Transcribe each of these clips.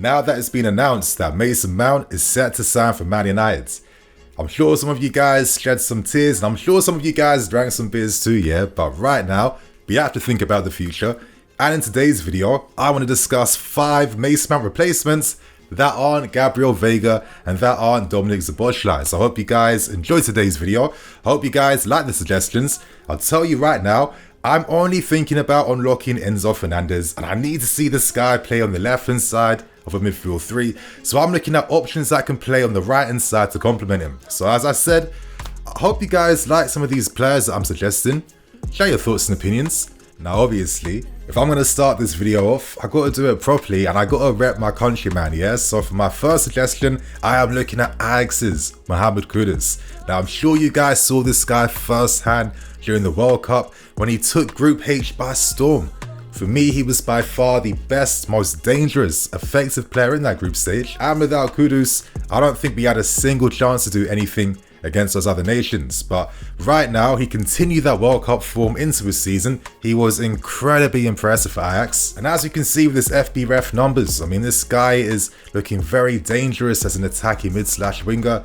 now that it's been announced that Mason Mount is set to sign for Man United. I'm sure some of you guys shed some tears, and I'm sure some of you guys drank some beers too, yeah? But right now, we have to think about the future. And in today's video, I want to discuss 5 Mason Mount replacements that aren't Gabriel Vega and that aren't Dominik Szoboszlai. So I hope you guys enjoyed today's video. I hope you guys like the suggestions. I'll tell you right now, I'm only thinking about unlocking Enzo Fernandez, and I need to see this guy play on the left-hand side of a midfield 3. So I'm looking at options that can play on the right-hand side to complement him. So as I said, I hope you guys like some of these players that I'm suggesting. Share your thoughts and opinions. Now obviously, if I'm going to start this video off, I got to do it properly and I got to rep my countryman, yeah? So for my first suggestion, I am looking at Ajax's Mohamed Kudus. Now I'm sure you guys saw this guy firsthand during the World Cup when he took Group H by storm. For me, he was by far the best, most dangerous, effective player in that group stage. And without Kudus, I don't think we had a single chance to do anything against those other nations. But right now, he continued that World Cup form into his season. He was incredibly impressive for Ajax. And as you can see with his FB ref numbers, I mean, this guy is looking very dangerous as an attacking mid/winger.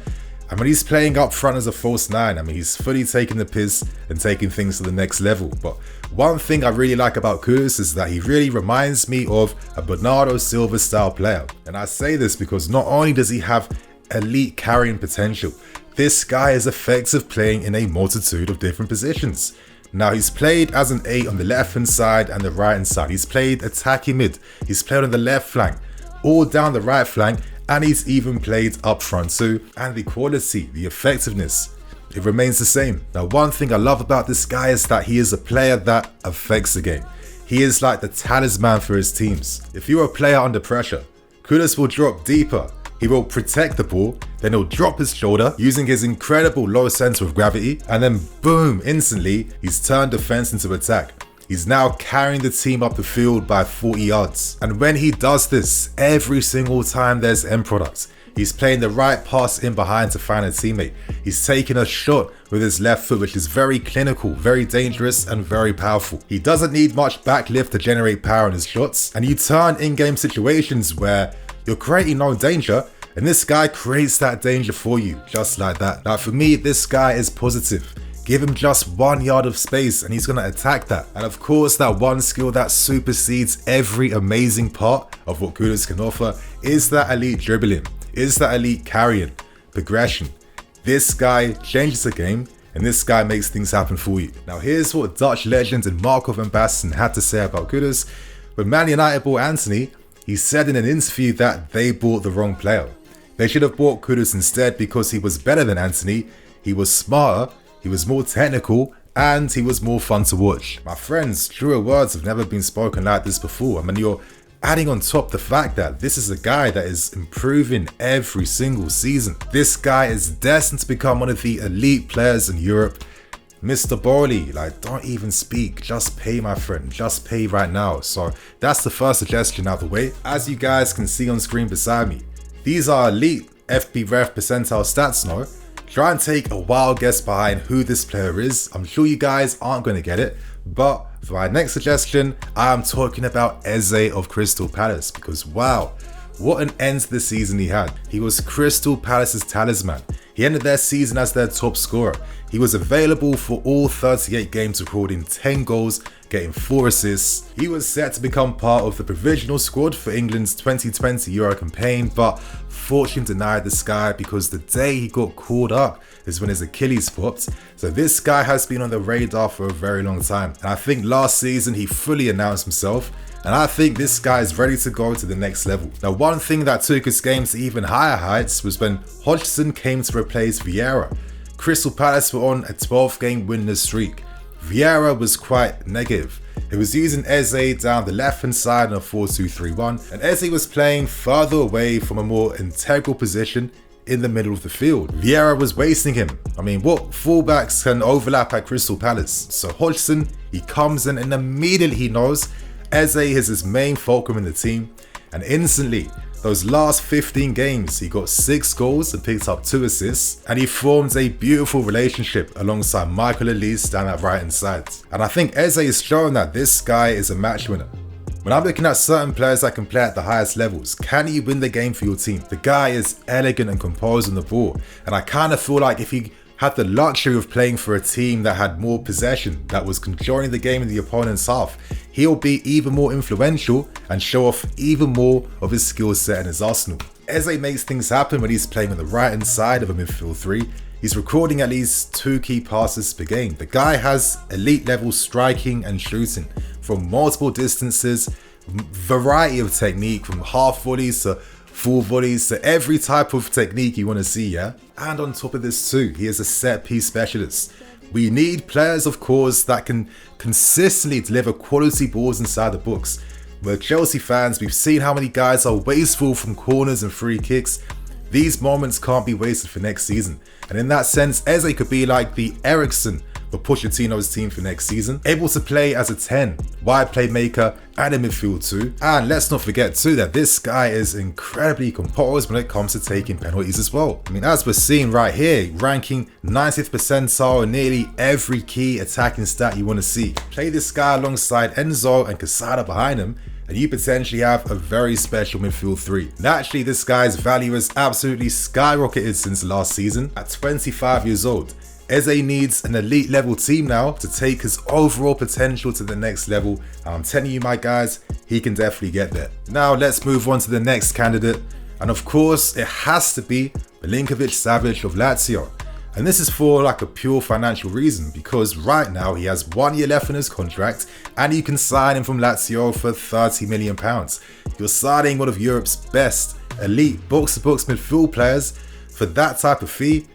And when he's playing up front as a false 9, I mean, he's fully taking the piss and taking things to the next level. But one thing I really like about Kudus is that he really reminds me of a Bernardo Silva style player. And I say this because not only does he have elite carrying potential, this guy is effective playing in a multitude of different positions. Now he's played as an 8 on the left hand side and the right hand side. He's played attacking mid, he's played on the left flank, all down the right flank, and he's even played up front too. And the quality, the effectiveness, it remains the same. Now one thing I love about this guy is that he is a player that affects the game. He is like the talisman for his teams. If you're a player under pressure, Kudus will drop deeper. He will protect the ball, then he'll drop his shoulder using his incredible low center of gravity, and then boom, instantly, he's turned defense into attack. He's now carrying the team up the field by 40 yards. And when he does this, every single time there's end product. He's playing the right pass in behind to find a teammate. He's taking a shot with his left foot, which is very clinical, very dangerous, and very powerful. He doesn't need much backlift to generate power in his shots. And you turn in-game situations where you're creating no danger, and this guy creates that danger for you, just like that. Now for me, this guy is positive. Give him just 1 yard of space and he's going to attack that. And of course, that one skill that supersedes every amazing part of what Kudus can offer is that elite dribbling, is that elite carrying, progression. This guy changes the game, and this guy makes things happen for you. Now here's what Dutch legend and Marco van Basten had to say about Kudus. When Man United bought Anthony, he said in an interview that they bought the wrong player. They should have bought Kudus instead because he was better than Anthony, he was smarter, he was more technical, and he was more fun to watch. My friends, truer words have never been spoken like this before. I mean, you're adding on top the fact that this is a guy that is improving every single season. This guy is destined to become one of the elite players in Europe. Mr. Bowley, like, don't even speak, just pay, my friend, just pay right now. So that's the first suggestion out of the way. As you guys can see on screen beside me, these are elite FB ref percentile stats now. Try and take a wild guess behind who this player is. I'm sure you guys aren't going to get it, but for my next suggestion, I am talking about Eze of Crystal Palace, because wow, what an end to the season he had. He was Crystal Palace's talisman. He ended their season as their top scorer. He was available for all 38 games, recording 10 goals, getting 4 assists. He was set to become part of the provisional squad for England's 2020 Euro campaign, but fortune denied this guy because the day he got called up is when his Achilles popped. So this guy has been on the radar for a very long time. And I think last season he fully announced himself. And I think this guy is ready to go to the next level. Now, one thing that took his game to even higher heights was when Hodgson came to replace Vieira. Crystal Palace were on a 12-game winless streak. Vieira was quite negative. It was using Eze down the left-hand side in a 4-2-3-1, and Eze was playing further away from a more integral position in the middle of the field. Vieira was wasting him. I mean, what fullbacks can overlap at Crystal Palace? So Hodgson, he comes in and immediately he knows Eze is his main fulcrum in the team, and instantly, those last 15 games, he got 6 goals and picked up 2 assists, and he formed a beautiful relationship alongside Michael Elise down that right hand side. And I think Eze is showing that this guy is a match winner. When I'm looking at certain players that can play at the highest levels, can he win the game for your team? The guy is elegant and composed on the ball, and I kind of feel like if he had the luxury of playing for a team that had more possession, that was controlling the game in the opponent's half, he'll be even more influential and show off even more of his skill set and his arsenal. Eze makes things happen when he's playing on the right hand side of a midfield three. He's recording at least 2 key passes per game. The guy has elite level striking and shooting from multiple distances, variety of technique from half volleys to full volleys to every type of technique you want to see, yeah? And on top of this too, he is a set piece specialist. We need players, of course, that can consistently deliver quality balls inside the box. We're Chelsea fans, we've seen how many guys are wasteful from corners and free kicks. These moments can't be wasted for next season. And in that sense, Eze could be like the Eriksen for Pochettino's team for next season, able to play as a 10, wide playmaker and in midfield too. And let's not forget too that this guy is incredibly composed when it comes to taking penalties as well. I mean, as we're seeing right here, ranking 90th percentile in nearly every key attacking stat you want to see. Play this guy alongside Enzo and Casada behind him, and you potentially have a very special midfield three. Naturally, this guy's value has absolutely skyrocketed since last season. At 25 years old, Eze needs an elite level team now to take his overall potential to the next level. I'm telling you, my guys, he can definitely get there. Now let's move on to the next candidate. And of course, it has to be Milinkovic-Savic of Lazio. And this is for like a pure financial reason, because right now he has 1 year left on his contract and you can sign him from Lazio for £30 million. You're signing one of Europe's best elite box-to-box midfield players for that type of fee.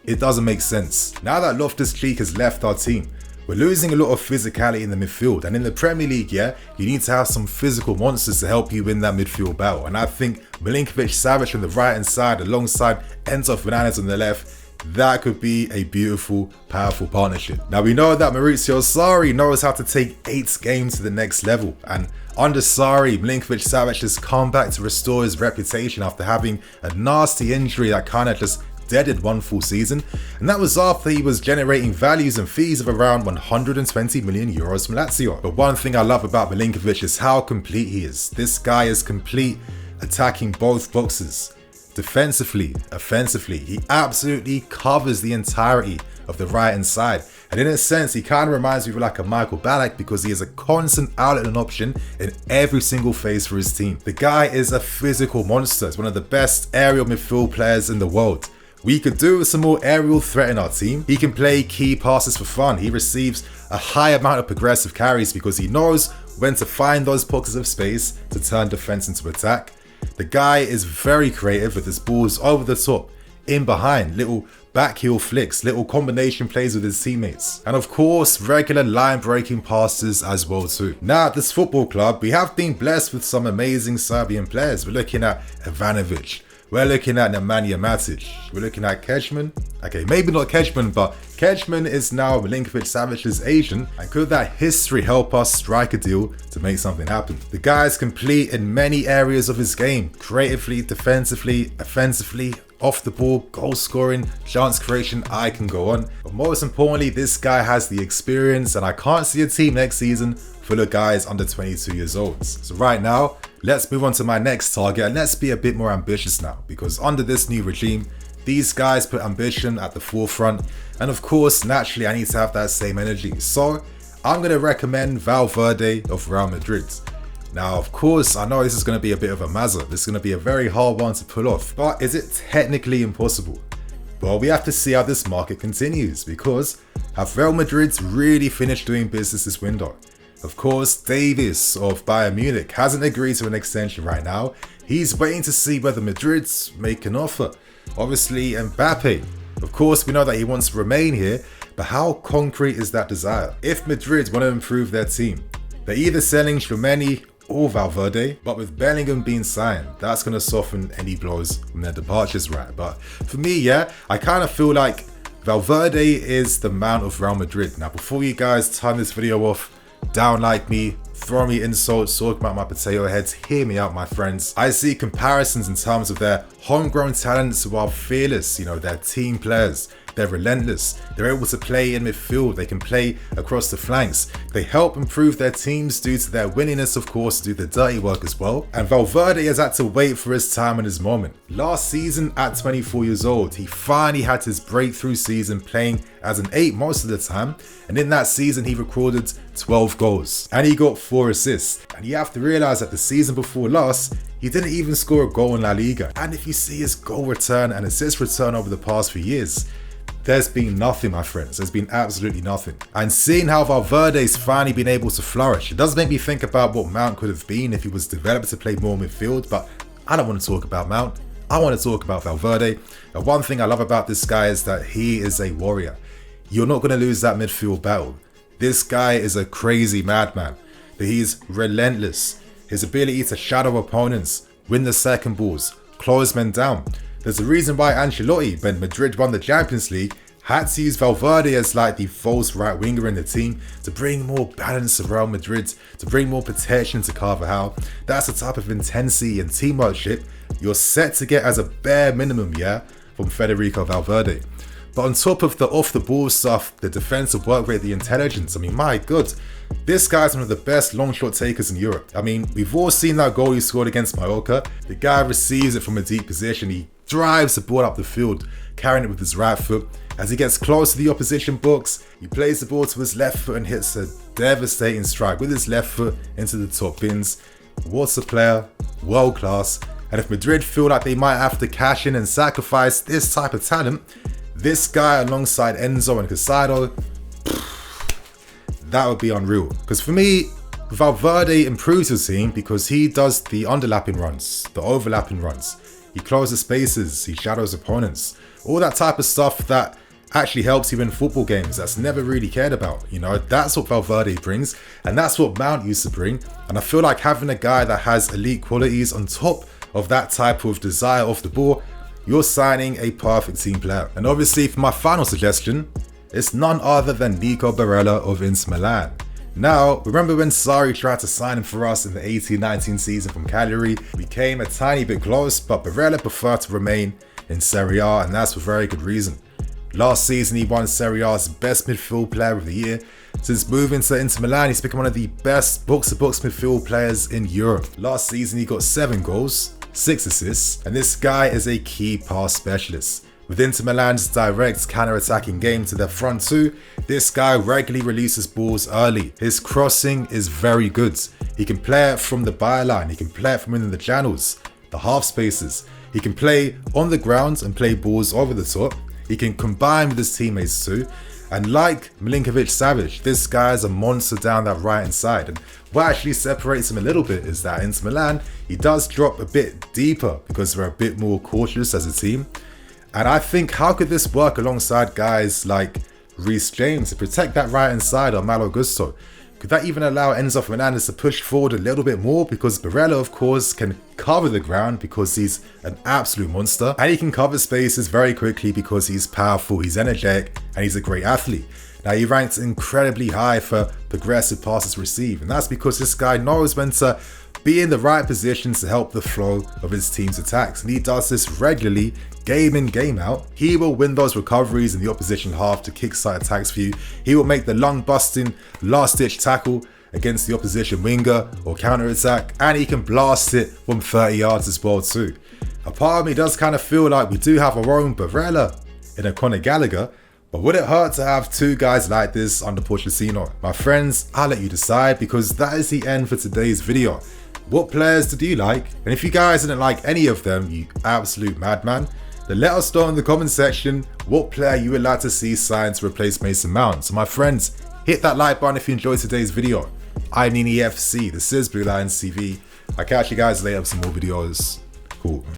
It doesn't make sense. Now that Loftus-Cheek has left our team, we're losing a lot of physicality in the midfield, and in the Premier League, yeah, you need to have some physical monsters to help you win that midfield battle. And I think Milinkovic-Savic on the right hand side alongside Enzo Fernandez on the left, that could be a beautiful, powerful partnership. Now we know that Maurizio Sarri knows how to take 8 games to the next level, and under Sarri, Milinkovic-Savic has come back to restore his reputation after having a nasty injury that kind of just deaded 1 full season, and that was after he was generating values and fees of around 120 million euros from Lazio. But one thing I love about Milinkovic is how complete he is. This guy is complete, attacking both boxes. Defensively, offensively, he absolutely covers the entirety of the right hand side. And in a sense, he kind of reminds me of like a Michael Ballack because he is a constant outlet and option in every single phase for his team. The guy is a physical monster. He's one of the best aerial midfield players in the world. We could do with some more aerial threat in our team. He can play key passes for fun. He receives a high amount of progressive carries because he knows when to find those pockets of space to turn defense into attack. The guy is very creative with his balls over the top, in behind, little back heel flicks, little combination plays with his teammates. And of course, regular line breaking passes as well too. Now at this football club, we have been blessed with some amazing Serbian players. We're looking at Ivanovic. We're looking at Nemanja Matic. We're looking at Kečman. Okay, maybe not Kečman, but Kečman is now Milinkovic-Savic's agent, and could that history help us strike a deal to make something happen? The guy is complete in many areas of his game, creatively, defensively, offensively, off the ball, goal scoring, chance creation, I can go on. But most importantly, this guy has the experience, and I can't see a team next season full of guys under 22 years old. So right now, let's move on to my next target, and let's be a bit more ambitious now, because under this new regime, these guys put ambition at the forefront, and of course, naturally, I need to have that same energy. So I'm going to recommend Valverde of Real Madrid. Now, of course, I know this is going to be a bit of a mazza. This is going to be a very hard one to pull off, but is it technically impossible? Well, we have to see how this market continues, because have Real Madrid really finished doing business this window? Of course, Davies of Bayern Munich hasn't agreed to an extension right now. He's waiting to see whether Madrid make an offer. Obviously, Mbappe. Of course, we know that he wants to remain here, but how concrete is that desire? If Madrid want to improve their team, they're either selling Tchouameni or Valverde, but with Bellingham being signed, that's going to soften any blows from their departures, right? But for me, yeah, I kind of feel like Valverde is the mount of Real Madrid. Now, before you guys turn this video off, down like me, throw me insults, talk about my potato heads, hear me out, my friends. I see comparisons in terms of their homegrown talents who are fearless, you know, their team players. They're relentless. They're able to play in midfield. They can play across the flanks. They help improve their teams due to their willingness, of course, to do the dirty work as well. And Valverde has had to wait for his time and his moment. Last season, at 24 years old, he finally had his breakthrough season playing as an 8 most of the time. And in that season, he recorded 12 goals. And he got 4 assists. And you have to realize that the season before last, he didn't even score a goal in La Liga. And if you see his goal return and assist return over the past few years, there's been nothing, my friends. There's been absolutely nothing. And seeing how Valverde's finally been able to flourish, it does make me think about what Mount could have been if he was developed to play more midfield, but I don't want to talk about Mount. I want to talk about Valverde. And one thing I love about this guy is that he is a warrior. You're not going to lose that midfield battle. This guy is a crazy madman, but he's relentless. His ability to shadow opponents, win the second balls, close men down. There's a reason why Ancelotti, when Madrid won the Champions League, had to use Valverde as like the false right winger in the team to bring more balance around Madrid, to bring more protection to Carvajal. That's the type of intensity and teamworkship you're set to get as a bare minimum, yeah, from Federico Valverde. But on top of the off-the-ball stuff, the defensive work rate, the intelligence, I mean, my God, this guy's one of the best long shot takers in Europe. I mean, we've all seen that goal he scored against Mallorca. The guy receives it from a deep position. He drives the ball up the field, carrying it with his right foot. As he gets close to the opposition box, he plays the ball to his left foot and hits a devastating strike with his left foot into the top bins. What a player, world class. And if Madrid feel like they might have to cash in and sacrifice this type of talent, this guy alongside Enzo and Casado, that would be unreal. Because for me, Valverde improves his team because he does the underlapping runs, the overlapping runs. He closes spaces, he shadows opponents. All that type of stuff that actually helps you in football games that's never really cared about. You know, that's what Valverde brings, and that's what Mount used to bring. And I feel like having a guy that has elite qualities on top of that type of desire off the ball, you're signing a perfect team player. And obviously, for my final suggestion, it's none other than Nico Barella of Inter Milan. Now, remember when Sarri tried to sign him for us in the 18-19 season from Cagliari? We came a tiny bit close, but Barella preferred to remain in Serie A, and that's for very good reason. Last season, he won Serie A's best midfield player of the year. Since moving to Inter Milan, he's become one of the best box-to-box midfield players in Europe. Last season, he got 7 goals, 6 assists, and this guy is a key pass specialist. With Inter Milan's direct counter-attacking game to their front 2, this guy regularly releases balls early. His crossing is very good. He can play it from the byline, he can play it from within the channels, the half spaces. He can play on the ground and play balls over the top. He can combine with his teammates too. And like Milinkovic-Savic, this guy is a monster down that right hand side. And what actually separates him a little bit is that Inter Milan, he does drop a bit deeper because they're a bit more cautious as a team. And I think, how could this work alongside guys like Reece James to protect that right hand side or Malo Gusto? Could that even allow Enzo Fernandez to push forward a little bit more? Because Barella, of course, can cover the ground because he's an absolute monster. And he can cover spaces very quickly because he's powerful, he's energetic, and he's a great athlete. Now, he ranks incredibly high for progressive passes received. And that's because this guy knows when to be in the right positions to help the flow of his team's attacks. And he does this regularly, game in, game out. He will win those recoveries in the opposition half to kickstart attacks for you. He will make the lung-busting, last-ditch tackle against the opposition winger or counter-attack, and he can blast it from 30 yards as well too. A part of me does kind of feel like we do have our own Barella in a Conor Gallagher, but would it hurt to have 2 guys like this under Pochettino? My friends, I'll let you decide, because that is the end for today's video. What players did you like? And if you guys didn't like any of them, you absolute madman, then let us know in the comment section what player you would like to see signed to replace Mason Mount. So my friends, hit that like button if you enjoyed today's video. I'm Nini FC, this is BlueLionsTV. I'll catch you guys later with some more videos. Cool.